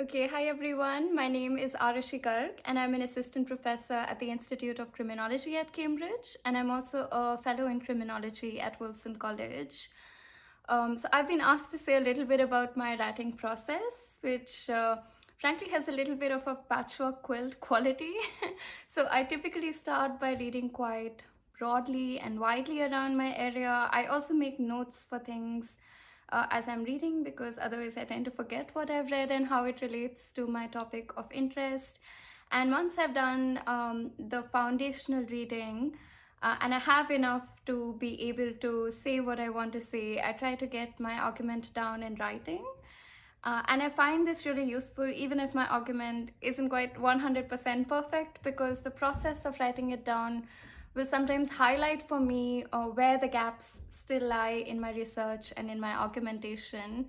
Okay, hi everyone. My name is Arushi Garg, and I'm an assistant professor at the Institute of Criminology at Cambridge, and I'm also a fellow in criminology at Wolfson College. So I've been asked to say a little bit about my writing process, which frankly has a little bit of a patchwork quilt quality. So I typically start by reading quite broadly and widely around my area. I also make notes for things as I'm reading, because otherwise I tend to forget what I've read and how it relates to my topic of interest. And once I've done the foundational reading, and I have enough to be able to say what I want to say, I try to get my argument down in writing. And I find this really useful, even if my argument isn't quite 100% perfect, because the process of writing it down will sometimes highlight for me where the gaps still lie in my research and in my argumentation.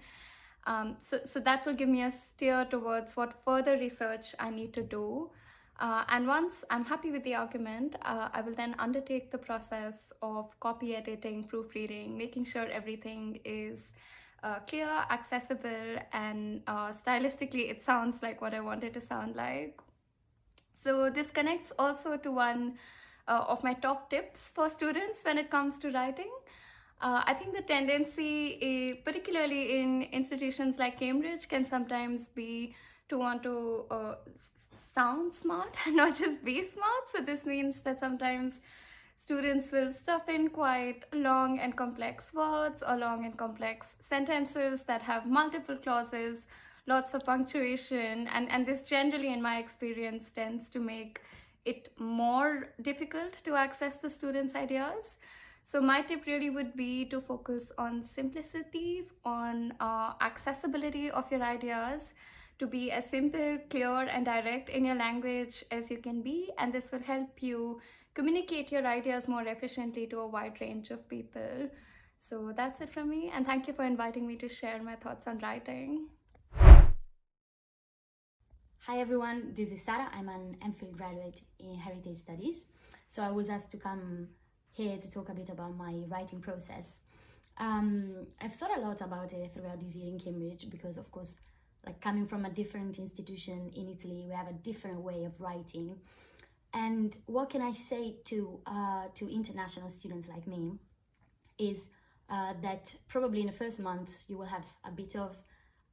So that will give me a steer towards what further research I need to do. And once I'm happy with the argument, I will then undertake the process of copy editing, proofreading, making sure everything is clear, accessible, and stylistically it sounds like what I want it to sound like. So this connects also to one of my top tips for students when it comes to writing. I think the tendency, particularly in institutions like Cambridge, can sometimes be to want to sound smart and not just be smart. So this means that sometimes students will stuff in quite long and complex words or long and complex sentences that have multiple clauses, lots of punctuation, and this generally, in my experience, tends to make it more difficult to access the students' ideas. So my tip really would be to focus on simplicity, on accessibility of your ideas, to be as simple, clear, and direct in your language as you can be, and this will help you communicate your ideas more efficiently to a wide range of people. So that's it from me, and thank you for inviting me to share my thoughts on writing. Hi everyone, this is Sarah. I'm an MPhil graduate in Heritage Studies. So I was asked to come here to talk a bit about my writing process. I've thought a lot about it throughout this year in Cambridge because, of course, like coming from a different institution in Italy, we have a different way of writing. And what can I say to international students like me is that probably in the first months you will have a bit of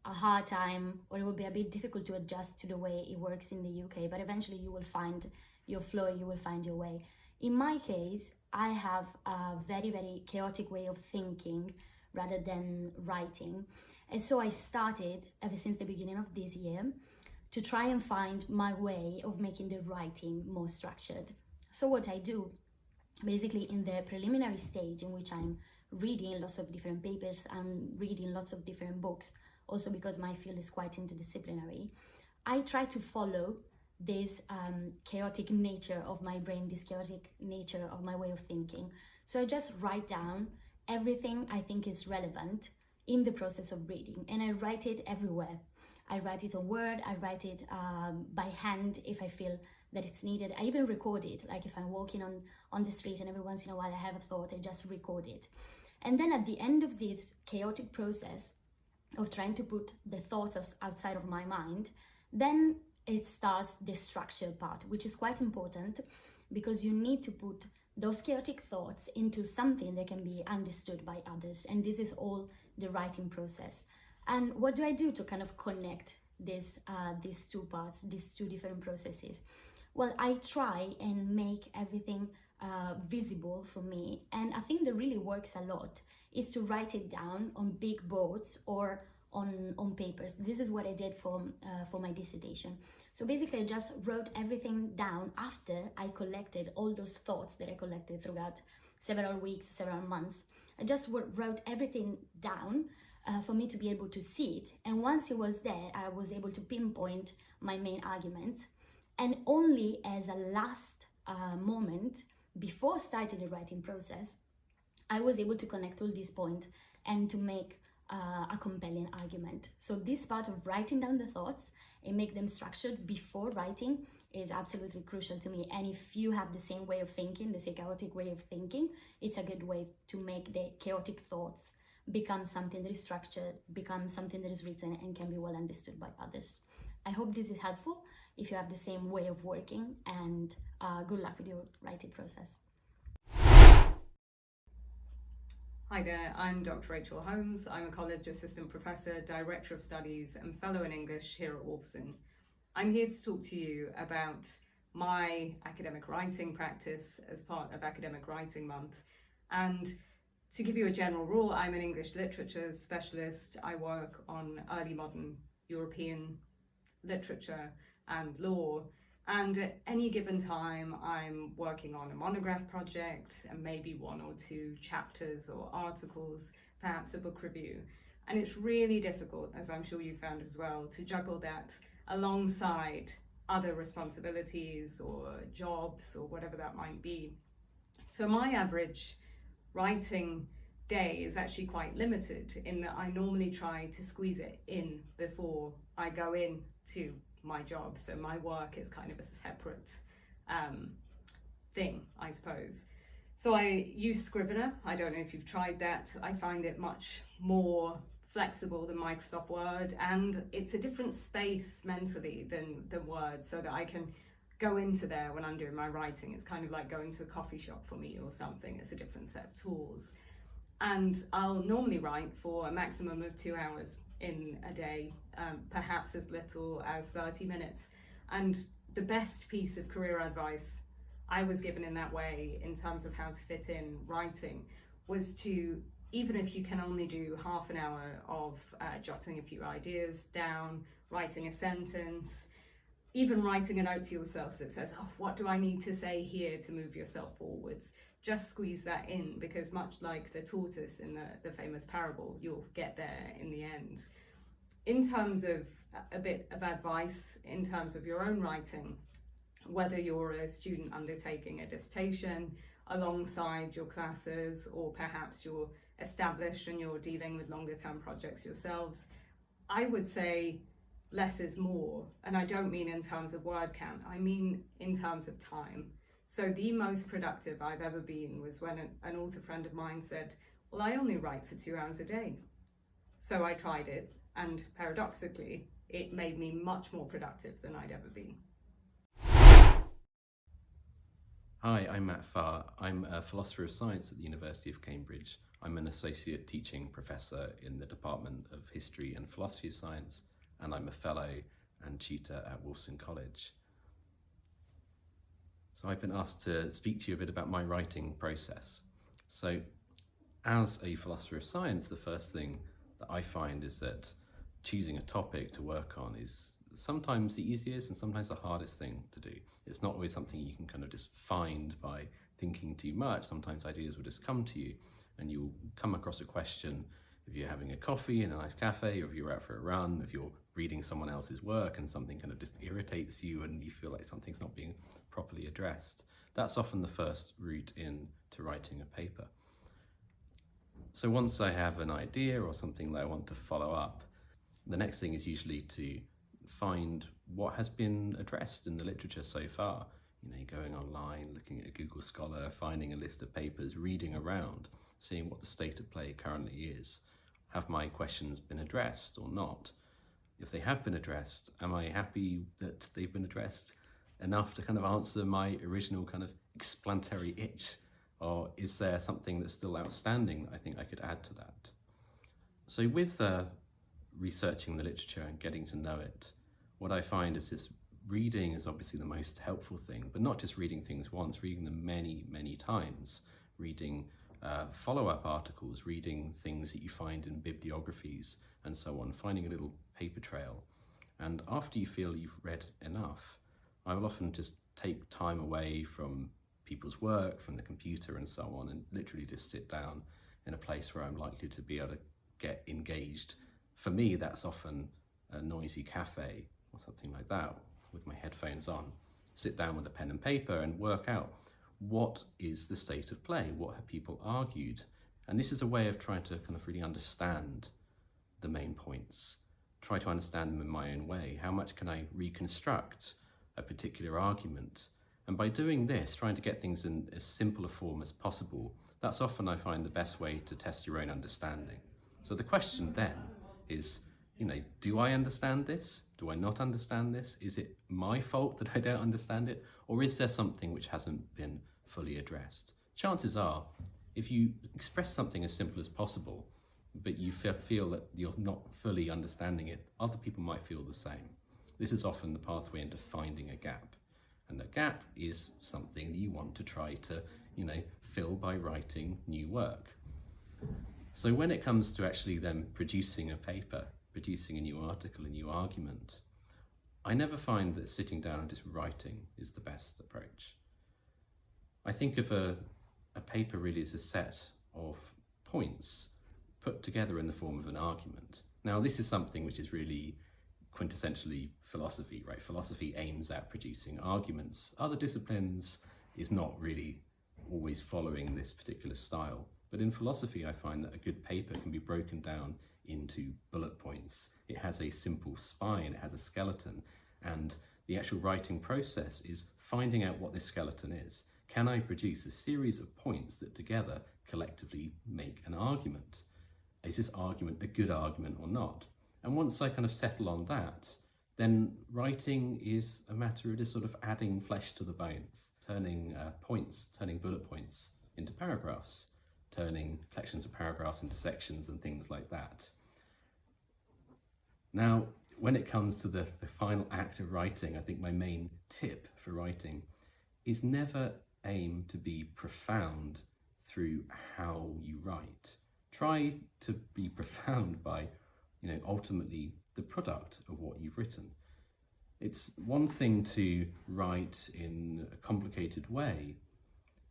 a hard time, or it will be a bit difficult to adjust to the way it works in the UK, but eventually you will find your flow, you will find your way. In my case, I have a very, very chaotic way of thinking rather than writing. And so I started, ever since the beginning of this year, to try and find my way of making the writing more structured. So what I do, basically in the preliminary stage in which I'm reading lots of different papers, I'm reading lots of different books, also because my field is quite interdisciplinary, I try to follow this chaotic nature of my brain, this chaotic nature of my way of thinking. So I just write down everything I think is relevant in the process of reading, and I write it everywhere. I write it on Word, I write it by hand if I feel that it's needed. I even record it, like if I'm walking on the street and every once in a while I have a thought, I just record it. And then at the end of this chaotic process of trying to put the thoughts outside of my mind, then it starts the structure part, which is quite important because you need to put those chaotic thoughts into something that can be understood by others. And this is all the writing process. And what do I do to kind of connect these two parts, these two different processes? Well, I try and make everything visible for me. And I think that really works a lot is to write it down on big boards or on papers. This is what I did for my dissertation. So basically I just wrote everything down after I collected all those thoughts that I collected throughout several weeks, several months. I just wrote everything down for me to be able to see it. And once it was there, I was able to pinpoint my main arguments. And only as a last moment, before starting the writing process, I was able to connect all these points and to make a compelling argument. So this part of writing down the thoughts and make them structured before writing is absolutely crucial to me. And if you have the same way of thinking, the same chaotic way of thinking, it's a good way to make the chaotic thoughts become something that is structured, become something that is written and can be well understood by others. I hope this is helpful if you have the same way of working, and good luck with your writing process. Hi there, I'm Dr. Rachel Holmes. I'm a college assistant professor, director of studies, and fellow in English here at Wolfson. I'm here to talk to you about my academic writing practice as part of Academic Writing Month. And to give you a general rule, I'm an English literature specialist. I work on early modern European literature and law. And at any given time, I'm working on a monograph project and maybe one or two chapters or articles, perhaps a book review. And it's really difficult, as I'm sure you found as well, to juggle that alongside other responsibilities or jobs or whatever that might be. So my average writing day is actually quite limited in that I normally try to squeeze it in before I go in to my job. So my work is kind of a separate thing, I suppose. So I use Scrivener. I don't know if you've tried that. I find it much more flexible than Microsoft Word, and it's a different space mentally than Word, so that I can go into there when I'm doing my writing. It's kind of like going to a coffee shop for me or something. It's a different set of tools. And I'll normally write for a maximum of 2 hours in a day, perhaps as little as 30 minutes. And the best piece of career advice I was given in that way, in terms of how to fit in writing, was to, even if you can only do half an hour of jotting a few ideas down, writing a sentence, even writing a note to yourself that says, oh, what do I need to say here to move yourself forwards? Just squeeze that in, because much like the tortoise in the famous parable, you'll get there in the end. In terms of a bit of advice, in terms of your own writing, whether you're a student undertaking a dissertation alongside your classes, or perhaps you're established and you're dealing with longer term projects yourselves, I would say less is more. And I don't mean in terms of word count, I mean in terms of time. So the most productive I've ever been was when an author friend of mine said, well, I only write for 2 hours a day. So I tried it, and paradoxically, it made me much more productive than I'd ever been. Hi, I'm Matt Farr. I'm a Philosopher of Science at the University of Cambridge. I'm an Associate Teaching Professor in the Department of History and Philosophy of Science, and I'm a Fellow and Tutor at Wolfson College. So I've been asked to speak to you a bit about my writing process. So as a Philosopher of Science, the first thing that I find is that choosing a topic to work on is sometimes the easiest and sometimes the hardest thing to do. It's not always something you can kind of just find by thinking too much. Sometimes ideas will just come to you, and you'll come across a question if you're having a coffee in a nice cafe, or if you're out for a run, if you're reading someone else's work and something kind of just irritates you and you feel like something's not being properly addressed. That's often the first route in to writing a paper. So once I have an idea or something that I want to follow up, the next thing is usually to find what has been addressed in the literature so far. You know, going online, looking at a Google Scholar, finding a list of papers, reading around, seeing what the state of play currently is. Have my questions been addressed or not? If they have been addressed, am I happy that they've been addressed enough to kind of answer my original kind of explanatory itch? Or is there something that's still outstanding that I think I could add to that? So with researching the literature and getting to know it, what I find is this reading is obviously the most helpful thing, but not just reading things once, reading them many, many times, reading follow-up articles, reading things that you find in bibliographies and so on, finding a little paper trail. And after you feel you've read enough, I will often just take time away from people's work, from the computer and so on, and literally just sit down in a place where I'm likely to be able to get engaged. For me, that's often a noisy cafe or something like that, with my headphones on, sit down with a pen and paper and work out what is the state of play, what have people argued. And this is a way of trying to kind of really understand the main points, try to understand them in my own way. How much can I reconstruct a particular argument? And by doing this, trying to get things in as simple a form as possible, that's often, I find, the best way to test your own understanding. So the question then is, Do I understand this? Do I not understand this? Is it my fault that I don't understand it? Or is there something which hasn't been fully addressed? Chances are, if you express something as simple as possible, but you feel that you're not fully understanding it, other people might feel the same. This is often the pathway into finding a gap. And a gap is something that you want to try to, fill by writing new work. So when it comes to actually then producing a paper, producing a new article, a new argument, I never find that sitting down and just writing is the best approach. I think of a paper really as a set of points put together in the form of an argument. Now, this is something which is really quintessentially philosophy, right? Philosophy aims at producing arguments. Other disciplines is not really always following this particular style. But in philosophy, I find that a good paper can be broken down into bullet points. It has a simple spine, it has a skeleton, and the actual writing process is finding out what this skeleton is. Can I produce a series of points that together collectively make an argument? Is this argument a good argument or not? And once I kind of settle on that, then writing is a matter of just sort of adding flesh to the bones, turning bullet points into paragraphs, turning collections of paragraphs into sections and things like that. Now, when it comes to the final act of writing, I think my main tip for writing is never aim to be profound through how you write. Try to be profound by, ultimately the product of what you've written. It's one thing to write in a complicated way,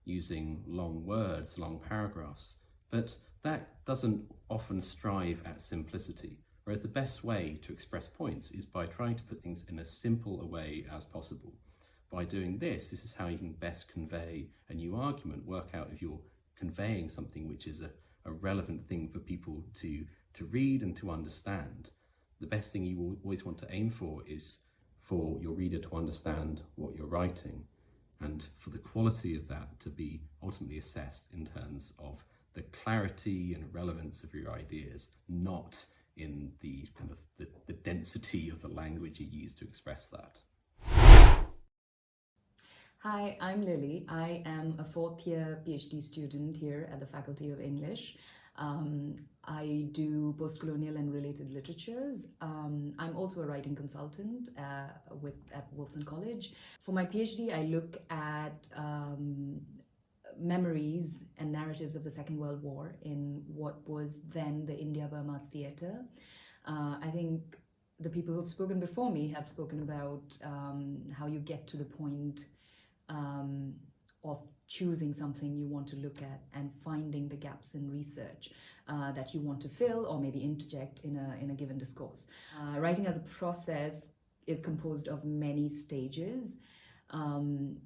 using long words, long paragraphs, but that doesn't often strive at simplicity. Whereas the best way to express points is by trying to put things in as simple a way as possible. By doing this is how you can best convey a new argument, work out if you're conveying something which is a relevant thing for people to read and to understand. The best thing you will always want to aim for is for your reader to understand what you're writing, and for the quality of that to be ultimately assessed in terms of the clarity and relevance of your ideas, not in the kind of the density of the language you use to express that. Hi, I'm Lily. I am a fourth year PhD student here at the Faculty of English. I do post-colonial and related literatures. I'm also a writing consultant at Wolfson College. For my PhD, I look at memories and narratives of the Second World War in what was then the India-Burma theatre. I think the people who have spoken before me have spoken about how you get to the point of choosing something you want to look at and finding the gaps in research that you want to fill or maybe interject in a given discourse. Writing as a process is composed of many stages.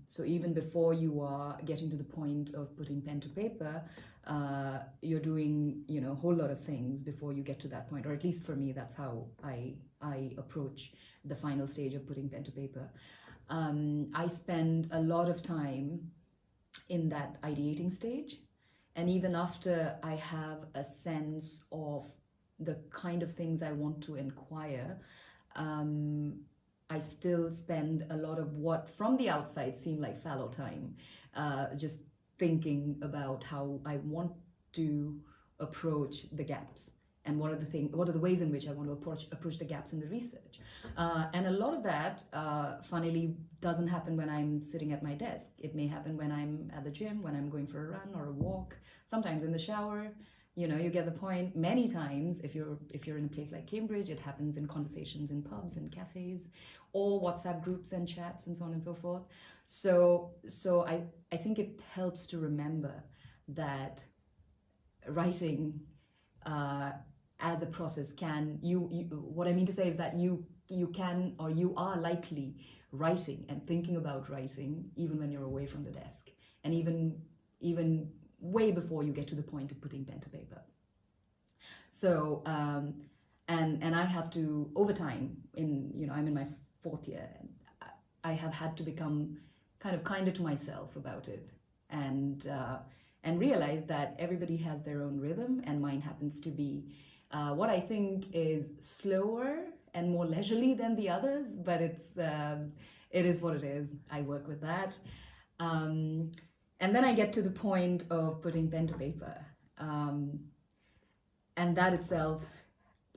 So even before you are getting to the point of putting pen to paper, you're doing a whole lot of things before you get to that point, or at least for me, that's how I approach the final stage of putting pen to paper. I spend a lot of time in that ideating stage, and even after I have a sense of the kind of things I want to inquire, I still spend a lot of what from the outside seem like fallow time, just thinking about how I want to approach the gaps and what are the ways in which I want to approach the gaps in the research. And a lot of that, funnily, doesn't happen when I'm sitting at my desk. It may happen when I'm at the gym, when I'm going for a run or a walk, sometimes in the shower. You get the point. Many times, if you're in a place like Cambridge, it happens in conversations in pubs and cafes, or WhatsApp groups and chats and so on and so forth. So I think it helps to remember that writing as a process what I mean to say is that you can, or you are likely writing and thinking about writing even when you're away from the desk, and even way before you get to the point of putting pen to paper. So and I have to, over time, I'm in my fourth year, and I have had to become kind of kinder to myself about it, and realize that everybody has their own rhythm, and mine happens to be what I think is slower and more leisurely than the others, but it is what it is. I work with that. And then I get to the point of putting pen to paper. And that itself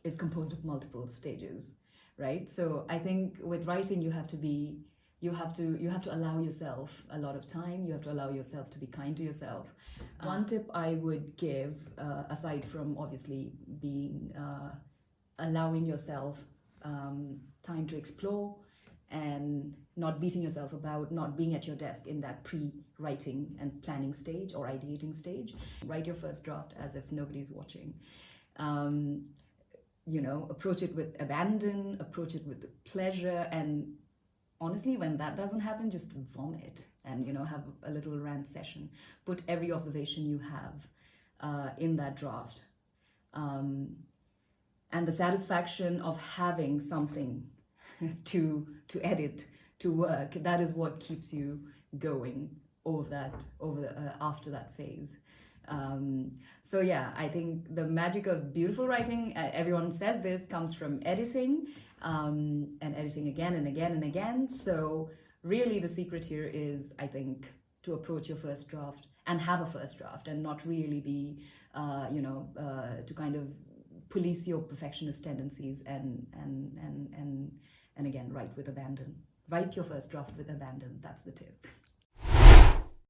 is composed of multiple stages, right? So I think with writing, you have to allow yourself a lot of time. You have to allow yourself to be kind to yourself. One tip I would give, aside from obviously being allowing yourself time to explore and not beating yourself about not being at your desk in that pre-writing and planning stage or ideating stage. Write your first draft as if nobody's watching. Approach it with abandon, approach it with pleasure, and honestly, when that doesn't happen, just vomit and have a little rant session. Put every observation you have in that draft, and the satisfaction of having something to edit, to work, that is what keeps you going after that phase. So yeah, I think the magic of beautiful writing, everyone says this, comes from editing, and editing again and again and again. So really the secret here is, I think, to approach your first draft and have a first draft and not really be, to kind of police your perfectionist tendencies and again, write with abandon. Write your first draft with abandon. That's the tip.